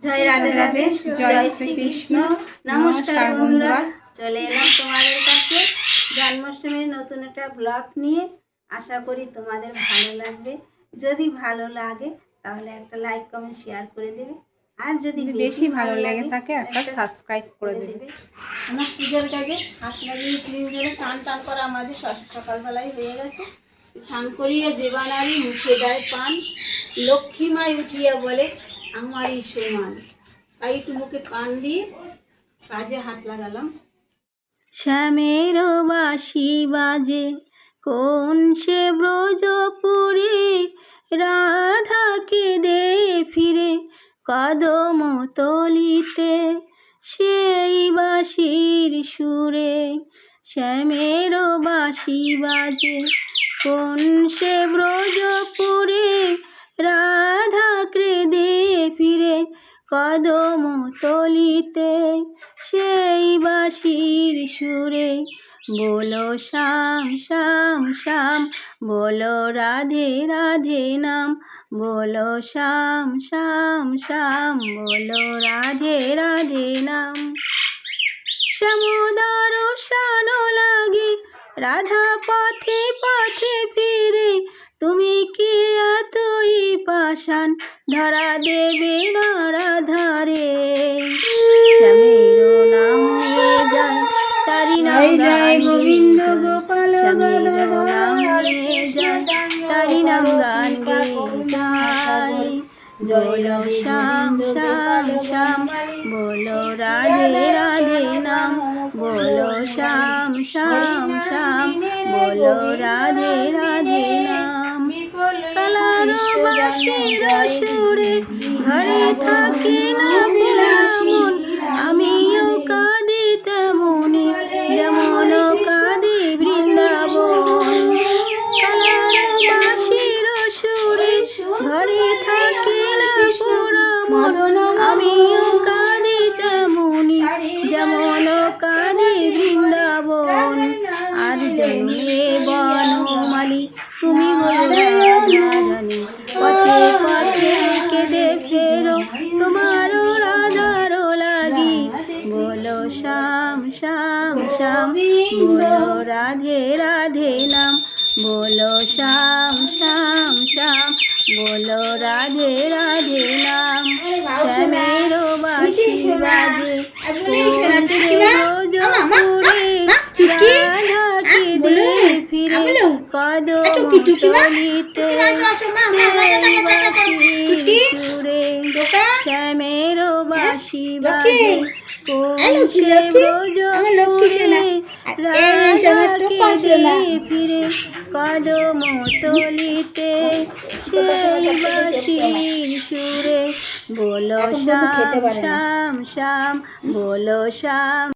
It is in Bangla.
জয় রাধে রাধে, জয় শ্রীকৃষ্ণ। নমস্কার বন্ধুরা, চলে এলাম তোমাদের কাছে জন্মাষ্টমীর নতুন একটা ব্লগ নিয়ে। আশা করি তোমাদের ভালো লাগবে। যদি ভালো লাগে তাহলে একটা লাইক কমেন্ট শেয়ার করে দেবে, আর যদি বেশি ভালো লেগে থাকে একটা সাবস্ক্রাইব করে দেবে। আমার পুজোর কাজে হাত লাগিয়ে ক্লিন করে স্নান টান করা আমাদের সকালবেলায় হয়ে গেছে। স্নান করিয়ে যেবানারি মুখে দেয় পান, লক্ষ্মী মাই উঠিয়া বলে আমারই সমান। তাই একটু মুখে পান দিয়ে কাজে হাত লাগালাম। শ্যামের বাঁশি বাজে কোন সে ব্রজপুরে, রাধাকে দে ফিরে কদম তলিতে, সেই বাঁশির সুরে। শ্যামের বাঁশি বাজে কোন সে ব্রজপুরে, রাধাকে দে ফিরে কদম তলিতে, সেই বাঁশির সুরে। বলো শ্যাম শ্যাম শ্যাম, বলো রাধে রাধে নাম, বলো শ্যাম শ্যাম শ্যাম, বলো রাধে রাধে নাম। শ্যামোদর শান লাগে রাধা পথে পথে ফিরে, তুমি কি এতই পাষাণ ধরা দেবে না রাধারে। শ্যামের নাম নিয়ে যায় তারি নাম গান, গোবিন্দ গোপাল, শ্যামের নাম নিয়ে যায় তারি নাম গান গাই। বলো শ্যাম শ্যাম শ্যাম, বলো রাধে রাধে নাম, বলো শ্যাম শ্যাম শ্যাম, বলো রাধে রাধে নাম। কালার বাঁশির সুরে ঘরে থাকে না মন, আমিও কাঁদি তেমনি যেমন কাঁদি বৃন্দাবন। কালার বাঁশির সুরে ঘরে থাকে না মদন, আমিও কাঁদি তেমনি যেমন কাঁদি বৃন্দাবন। আর জন্মে বনমালী তুমি হলো রাধারানী, পথে পথে কেঁদে ফেরো তোমারও রাধার লাগি। বলো শ্যাম শ্যাম শ্যাম, বলো রাধে রাধে নাম, বলো শ্যাম শ্যাম শ্যাম, বলো রাধে রাধে নাম। শ্যামের বাঁশি বাজে কোন সে ব্রজপুরে, রাধাকে দে ফিরে কদম তলিতে, সেই বাঁশির সুরে। শ্যামের বাঁশি বাজে কোন সে ব্রজপুরে, রাধাকে দে ফিরে কদম তলিতে, সেই বাঁশির সুরে। বলো শ্যাম শ্যাম শ্যাম, বলো শ্যাম।